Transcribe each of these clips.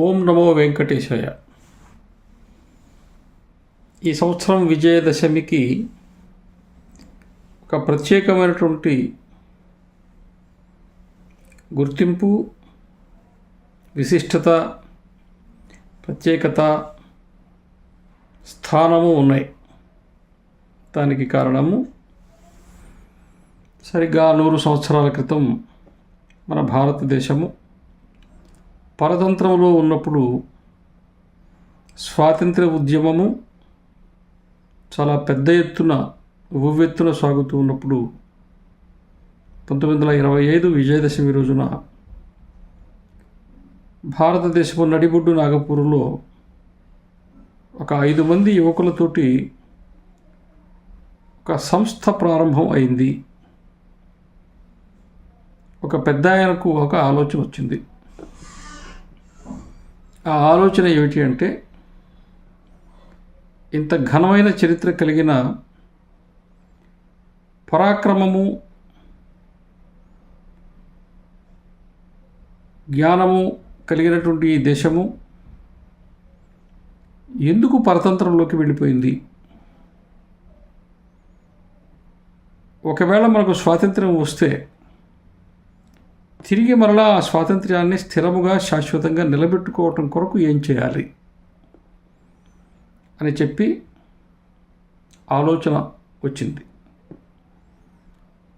ఓం నమో వెంకటేశాయ. ఈ సంవత్సరం విజయదశమికి ఒక ప్రత్యేకమైనటువంటి గుర్తింపు, విశిష్టత, ప్రత్యేకత, స్థానము ఉన్నాయి. దానికి కారణము సరిగ్గా 100 సంవత్సరాల క్రితం మన భారతదేశము పరతంత్రంలో ఉన్నప్పుడు స్వాతంత్ర్య ఉద్యమము చాలా పెద్ద ఎత్తున ఉవ్వెత్తున సాగుతూ ఉన్నప్పుడు 1925 విజయదశమి రోజున భారతదేశపు నడిబొడ్డు నాగపూర్లో ఒక 5 మంది యువకులతోటి ఒక సంస్థ ప్రారంభం అయింది. ఒక పెద్ద ఆయనకు ఒక ఆలోచన వచ్చింది. ఆ ఆలోచన ఏమిటి అంటే, ఇంత ఘనమైన చరిత్ర కలిగిన, పరాక్రమము, జ్ఞానము కలిగినటువంటి ఈ దేశము ఎందుకు పరతంత్రంలోకి వెళ్ళిపోయింది? ఒకవేళ మనకు స్వాతంత్ర్యం వస్తే తిరిగి మరలా ఆ స్వాతంత్ర్యాన్ని స్థిరముగా, శాశ్వతంగా నిలబెట్టుకోవటం కొరకు ఏం చేయాలి అని చెప్పి ఆలోచన వచ్చింది.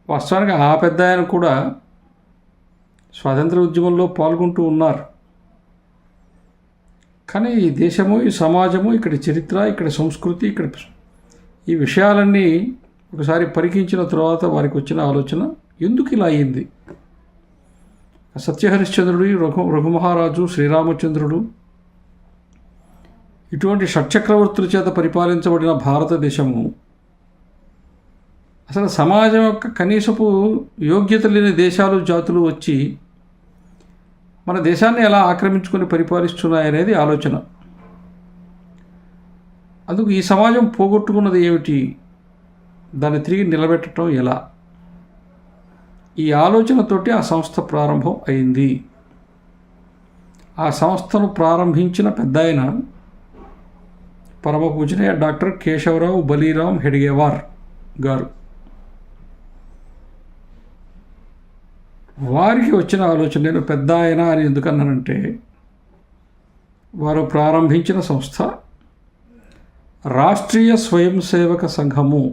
వాస్తవానికి ఆ పెద్ద ఆయన కూడా స్వాతంత్ర ఉద్యమంలో పాల్గొంటూ ఉన్నారు. కానీ ఈ దేశము, ఈ సమాజము, ఇక్కడి చరిత్ర, ఇక్కడి సంస్కృతి, ఇక్కడ ఈ విషయాలన్నీ ఒకసారి పరికించిన తర్వాత వారికి వచ్చిన ఆలోచన, ఎందుకు ఇలా అయ్యింది? సత్యహరిశ్చంద్రుడు, రఘుమహారాజు, శ్రీరామచంద్రుడు, ఇటువంటి షట్చక్రవర్తుల చేత పరిపాలించబడిన భారతదేశము అసలు సమాజం యొక్క కనీసపు యోగ్యత లేని దేశాలు, జాతులు వచ్చి మన దేశాన్ని ఎలా ఆక్రమించుకొని పరిపాలిస్తున్నాయనేది ఆలోచన. అందుకు ఈ సమాజం పోగొట్టుకున్నది ఏమిటి, దాన్ని తిరిగి నిలబెట్టడం ఎలా? ఈ ఆలోచనతోటి ఆ సంస్థ ప్రారంభం అయింది. ఆ సంస్థను ప్రారంభించిన పెద్ద ఆయన పరమ పూజనీయ డాక్టర్ కేశవరావు బలీరామ్ హెడ్గేవార్ గారు. వారికి వచ్చిన ఆలోచన, నేను పెద్ద ఆయన అని ఎందుకన్నానంటే, వారు ప్రారంభించిన సంస్థ రాష్ట్రీయ స్వయం సేవక సంఘము.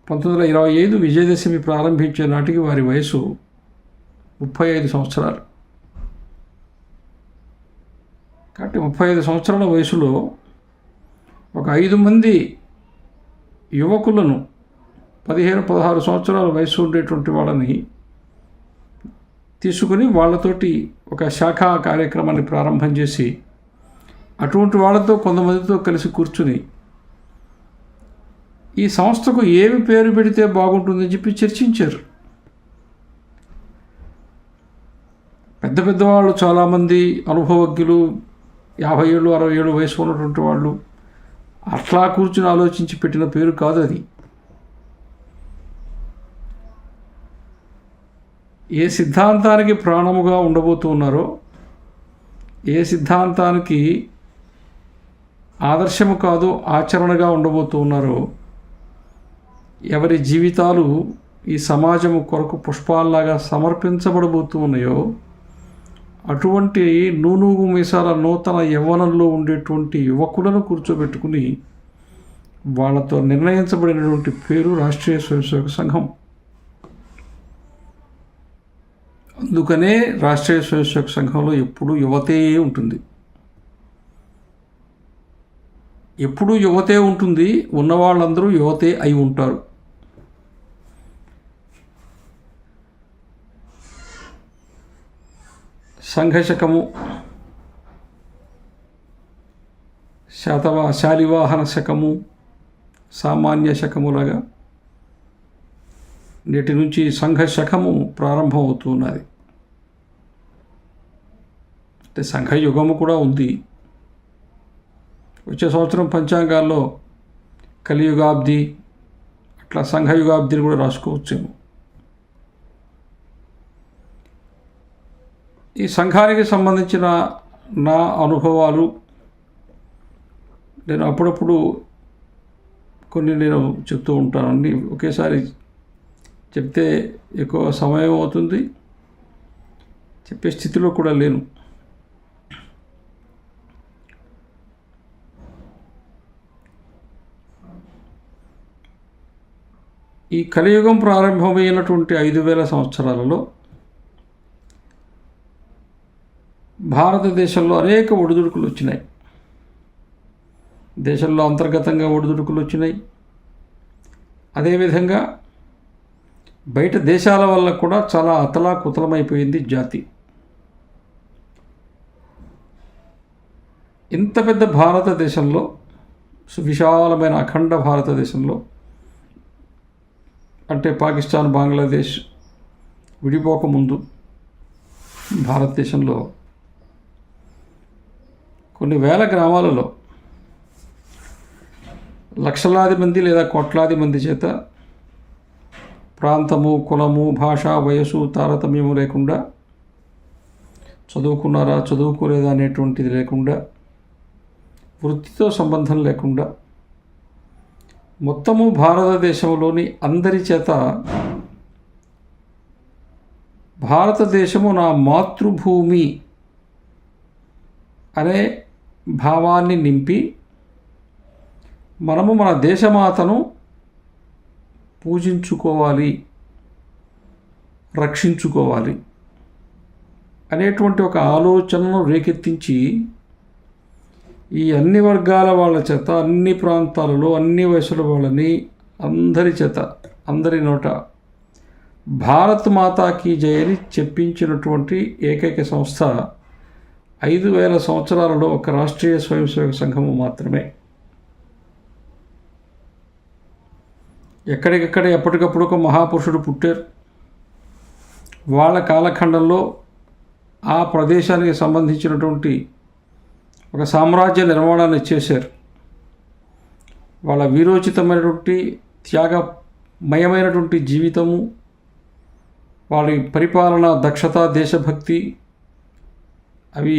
1925 విజయదశమి ప్రారంభించే నాటికి వారి వయసు 35 సంవత్సరాలు. కాబట్టి 35 సంవత్సరాల వయసులో ఒక 5 మంది యువకులను, 15-16 సంవత్సరాల వయసు ఉండేటువంటి వాళ్ళని తీసుకుని వాళ్ళతోటి ఒక శాఖా కార్యక్రమాన్ని ప్రారంభం చేసి, అటువంటి వాళ్ళతో కొంతమందితో కలిసి కూర్చుని ఈ సంస్థకు ఏమి పేరు పెడితే బాగుంటుందని చెప్పి చర్చించారు. పెద్ద పెద్దవాళ్ళు చాలామంది, అనుభవజ్ఞులు, 50 ఏళ్ళు 60 ఏళ్ళు వయసు ఉన్నటువంటి వాళ్ళు అట్లా కూర్చుని ఆలోచించి పెట్టిన పేరు కాదు అది. ఏ సిద్ధాంతానికి ప్రాణముగా ఉండబోతున్నారో, ఏ సిద్ధాంతానికి ఆదర్శము కాదు ఆచరణగా ఉండబోతున్నారో, ఎవరి జీవితాలు ఈ సమాజము కొరకు పుష్పాల్లాగా సమర్పించబడబోతూ ఉన్నాయో, అటువంటి నూనూగు మీసాల నూతన యవ్వనంలో ఉండేటువంటి యువకులను కూర్చోబెట్టుకుని వాళ్ళతో నిర్ణయించబడినటువంటి పేరు రాష్ట్రీయ స్వయంసేవక సంఘం. అందుకనే రాష్ట్రీయ స్వయంసేవక సంఘంలో ఎప్పుడూ యువతే ఉంటుంది. ఎప్పుడూ యువతే ఉంటుంది. ఉన్నవాళ్ళందరూ యువతే అయి ఉంటారు. సంఘశకము, శాలివాహన శకము, సామాన్య శకములాగా నేటి నుంచి సంఘశకము ప్రారంభం అవుతున్నది. అంటే సంఘయుగము కూడా ఉంది. వచ్చే సంవత్సరం పంచాంగాల్లో కలియుగాబ్ది, అట్లా సంఘయుగాబ్దిని కూడా రాసుకోవచ్చేమో. ఈ సంఘానికి సంబంధించిన నా అనుభవాలు నేను అప్పుడప్పుడు నేను చెప్తూ ఉంటాను. అన్నీ ఒకేసారి చెప్తే ఎక్కువ సమయం అవుతుంది, చెప్పే స్థితిలో కూడా లేను. ఈ కలియుగం ప్రారంభమైనటువంటి 5000 సంవత్సరాలలో భారతదేశంలో అనేక ఒడిదుడుకులు వచ్చినాయి. దేశంలో అంతర్గతంగా ఒడిదుడుకులు వచ్చినాయి. అదేవిధంగా బయట దేశాల వల్ల కూడా చాలా అతలాకుతలమైపోయింది జాతి. ఇంత పెద్ద భారతదేశంలో, సువిశాలమైన అఖండ భారతదేశంలో, అంటే పాకిస్తాన్, బంగ్లాదేశ్ విడిపోకముందు భారతదేశంలో కొన్ని వేల గ్రామాలలో లక్షలాది మంది లేదా కోట్లాది మంది చేత ప్రాంతము, కులము, భాష, వయసు తారతమ్యము లేకుండా, చదువుకున్నారా చదువుకోలేదా అనేటువంటిది లేకుండా, వృత్తితో సంబంధం లేకుండా మొత్తము భారతదేశంలోని అందరి చేత భారతదేశము నా మాతృభూమి అనే భావాన్ని నింపి మనము మన దేశమాతను పూజించుకోవాలి, రక్షించుకోవాలి అనేటువంటి ఒక ఆలోచనను రేకెత్తించి ఈ అన్ని వర్గాల వాళ్ళ చేత, అన్ని ప్రాంతాలలో, అన్ని వయసుల వాళ్ళని అందరి చేత, అందరి నోట భారత్ మాతాకి జయని చెప్పించినటువంటి ఏకైక సంస్థ 5000 సంవత్సరాలలో ఒక రాష్ట్రీయ స్వయం సేవక సంఘము మాత్రమే. ఎక్కడికక్కడ ఎప్పటికప్పుడు ఒక మహాపురుషుడు పుట్టారు. వాళ్ళ కాలఖండంలో ఆ ప్రదేశానికి సంబంధించినటువంటి ఒక సామ్రాజ్య నిర్మాణాన్ని చేశారు. వాళ్ళ వీరోచితమైనటువంటి త్యాగమయమైనటువంటి జీవితము, వాళ్ళ పరిపాలన దక్షత, దేశభక్తి అవి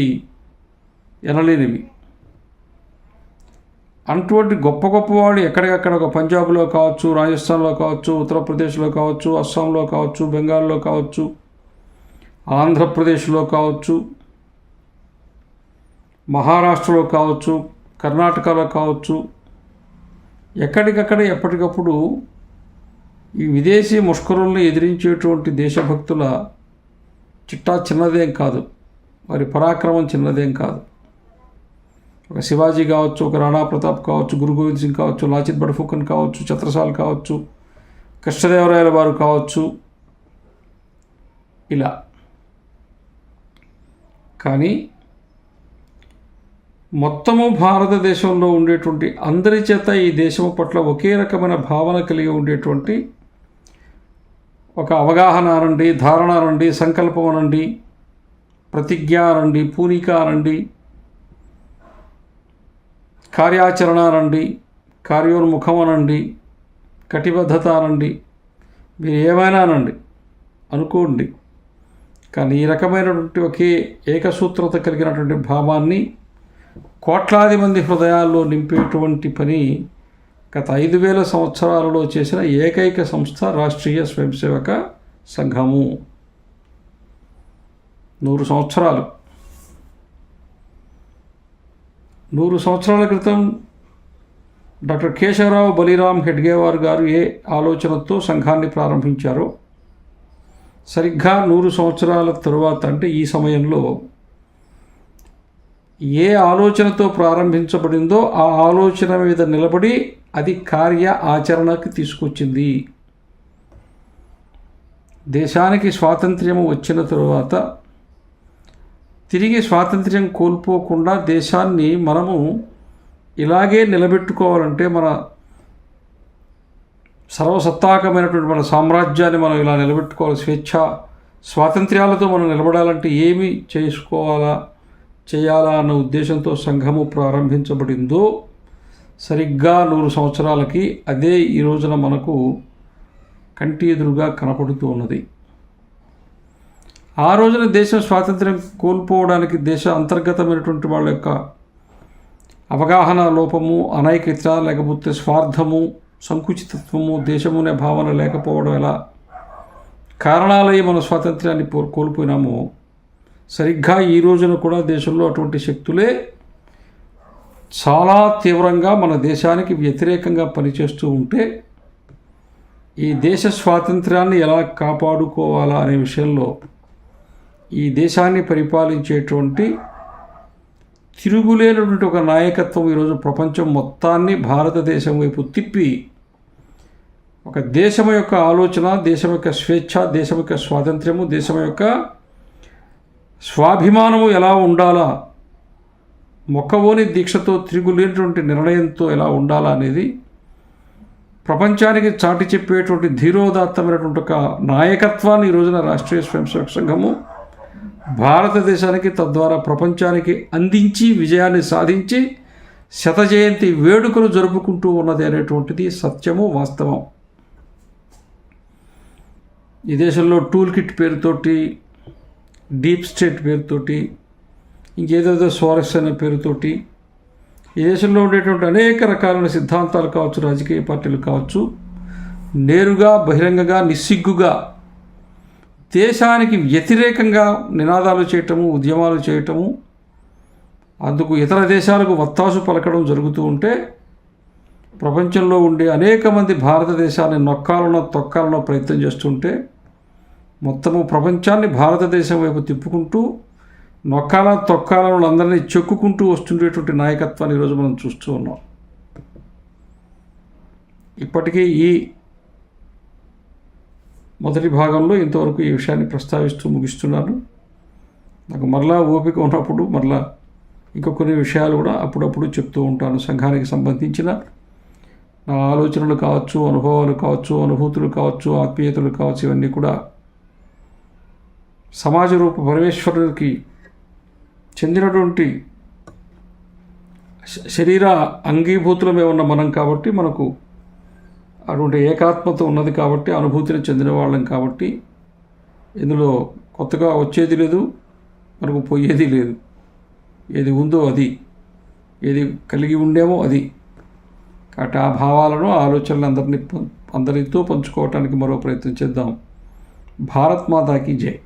ఎనలేనివి. అటువంటి గొప్ప గొప్పవాళ్ళు ఎక్కడికక్కడ, ఒక పంజాబ్లో కావచ్చు, రాజస్థాన్లో కావచ్చు, ఉత్తరప్రదేశ్లో కావచ్చు, అస్సాంలో కావచ్చు, బెంగాల్లో కావచ్చు, ఆంధ్రప్రదేశ్లో కావచ్చు, మహారాష్ట్రలో కావచ్చు, కర్ణాటకలో కావచ్చు, ఎక్కడికక్కడ ఎప్పటికప్పుడు ఈ విదేశీ ముష్కరుల్ని ఎదిరించేటువంటి దేశభక్తుల చిట్టా చిన్నదేం కాదు, వారి పరాక్రమం చిన్నదేం కాదు. ఒక శివాజీ కావచ్చు, ఒక రాణా ప్రతాప్ కావచ్చు, గురు గోవింద్ సింగ్ కావచ్చు, లాచిత్ బడఫుకన్ కావచ్చు, ఛత్రసాల్ కావచ్చు, కృష్ణదేవరాయల వారు కావచ్చు, ఇలా. కానీ మొత్తము భారతదేశంలో ఉండేటువంటి అందరి చేత ఈ దేశం పట్ల ఒకే రకమైన భావన కలిగి ఉండేటువంటి ఒక అవగాహన అనండి, ధారణ అనండి, సంకల్పం అనండి, ప్రతిజ్ఞ అనండి, పూనిక అనండి, కార్యాచరణ అనండి, కార్యోన్ముఖం అనండి, కటిబద్ధత అనండి, మీరు ఏమైనా అనండి, అనుకోండి. కానీ ఈ రకమైనటువంటి ఒకే ఏకసూత్రత కలిగినటువంటి భావాన్ని కోట్లాది మంది హృదయాల్లో నింపేటువంటి పని గత 5000 సంవత్సరాలలో చేసిన ఏకైక సంస్థ రాష్ట్రీయ స్వయం సేవక సంఘము. 100 సంవత్సరాలు 100 సంవత్సరాల క్రితం డాక్టర్ కేశవరావు బలిరామ్ హెడ్గేవార్ గారు ఏ ఆలోచనతో సంఘాన్ని ప్రారంభించారో, సరిగ్గా 100 సంవత్సరాల తరువాత, అంటే ఈ సమయంలో ఏ ఆలోచనతో ప్రారంభించబడిందో ఆ ఆలోచన మీద నిలబడి అది కార్య ఆచరణకి తీసుకొచ్చింది. దేశానికి స్వాతంత్ర్యం వచ్చిన తరువాత తిరిగి స్వాతంత్ర్యం కోల్పోకుండా దేశాన్ని మనము ఇలాగే నిలబెట్టుకోవాలంటే, మన సర్వసత్తాకమైనటువంటి మన సామ్రాజ్యాన్ని మనం ఇలా నిలబెట్టుకోవాలి, స్వేచ్ఛ స్వాతంత్ర్యాలతో మనం నిలబడాలంటే ఏమి చేయాలా అన్న ఉద్దేశంతో సంఘము ప్రారంభించబడిందో సరిగ్గా 100 సంవత్సరాలకి అదే ఈ రోజున మనకు కంటి ఎదురుగా కనపడుతూ ఉన్నది. ఆ రోజున దేశం స్వాతంత్ర్యం కోల్పోవడానికి దేశ అంతర్గతమైనటువంటి వాళ్ళ యొక్క అవగాహన లోపము, అనైక్యత, లేకపోతే స్వార్థము, సంకుచితత్వము, దేశము అనే భావన లేకపోవడం ఎలా కారణాలయ్యి మన స్వాతంత్ర్యాన్ని కోల్పోయినామో, సరిగ్గా ఈ రోజున కూడా దేశంలో అటువంటి శక్తులే చాలా తీవ్రంగా మన దేశానికి వ్యతిరేకంగా పనిచేస్తూ ఉంటే, ఈ దేశ స్వాతంత్ర్యాన్ని ఎలా కాపాడుకోవాలా అనే విషయంలో ఈ దేశాన్ని పరిపాలించేటువంటి తిరుగులేనటువంటి ఒక నాయకత్వం ఈరోజు ప్రపంచం మొత్తాన్ని భారతదేశం వైపు తిప్పి, ఒక దేశం యొక్క ఆలోచన, దేశం యొక్క స్వేచ్ఛ, దేశం యొక్క స్వాతంత్ర్యము, దేశం యొక్క స్వాభిమానము ఎలా ఉండాలా, మొక్కవోని దీక్షతో, తిరుగులేనటువంటి నిర్ణయంతో ఎలా ఉండాలా అనేది ప్రపంచానికి చాటి చెప్పేటువంటి ధీరోదాత్తమైనటువంటి ఒక నాయకత్వాన్ని ఈ రోజున రాష్ట్రీయ స్వయం సేవక సంఘము భారతదేశానికి, తద్వారా ప్రపంచానికి అందించి విజయాన్ని సాధించి శత జయంతి వేడుకలు జరుపుకుంటూ ఉన్నది అనేటువంటిది సత్యము, వాస్తవం. ఈ దేశంలో టూల్ కిట్ పేరుతోటి, డీప్ స్టేట్ పేరుతోటి, ఇంకేదేదో స్వారస్య అనే పేరుతోటి ఈ దేశంలో ఉండేటువంటి అనేక రకాలైన సిద్ధాంతాలు కావచ్చు, రాజకీయ పార్టీలు కావచ్చు, నేరుగా బహిరంగంగా నిస్సిగ్గుగా దేశానికి వ్యతిరేకంగా నినాదాలు చేయటము, ఉద్యమాలు చేయటము, అందుకు ఇతర దేశాలకు వత్తాసు పలకడం జరుగుతూ ఉంటే, ప్రపంచంలో ఉండే అనేక మంది భారతదేశాన్ని నొక్కాలనో తొక్కాలనో ప్రయత్నం చేస్తుంటే, మొత్తము ప్రపంచాన్ని భారతదేశం వైపు తిప్పుకుంటూ నొక్కాల తొక్కాలను అందరినీ చెక్కుకుంటూ వస్తుండేటువంటి నాయకత్వాన్ని ఈరోజు మనం చూస్తూ ఉన్నాం. ఇప్పటికీ ఈ మొదటి భాగంలో ఇంతవరకు ఈ విషయాన్ని ప్రస్తావిస్తూ ముగిస్తున్నాను. నాకు మరలా ఓపిక ఉన్నప్పుడు మరలా ఇంకా కొన్ని విషయాలు కూడా అప్పుడప్పుడు చెప్తూ ఉంటాను. సంఘానికి సంబంధించిన నా ఆలోచనలు కావచ్చు, అనుభవాలు కావచ్చు, అనుభూతులు కావచ్చు, ఆత్మీయతలు కావచ్చు, ఇవన్నీ కూడా సమాజ రూప పరమేశ్వరుడికి చెందినటువంటి శరీర అంగీభూతులమే ఉన్న మనం కాబట్టి, మనకు అటువంటి ఏకాత్మత ఉన్నది కాబట్టి, అనుభూతిని చెందిన వాళ్ళం కాబట్టి, ఇందులో కొత్తగా వచ్చేది లేదు, మనకు పోయేది లేదు. ఏది ఉందో అది, ఏది కలిగి ఉండేమో అది. కాబట్టి ఆ భావాలను, ఆలోచనలు అందరితో పంచుకోవటానికి మరో ప్రయత్నం చేద్దాం. భారత్ మాతాకి జై.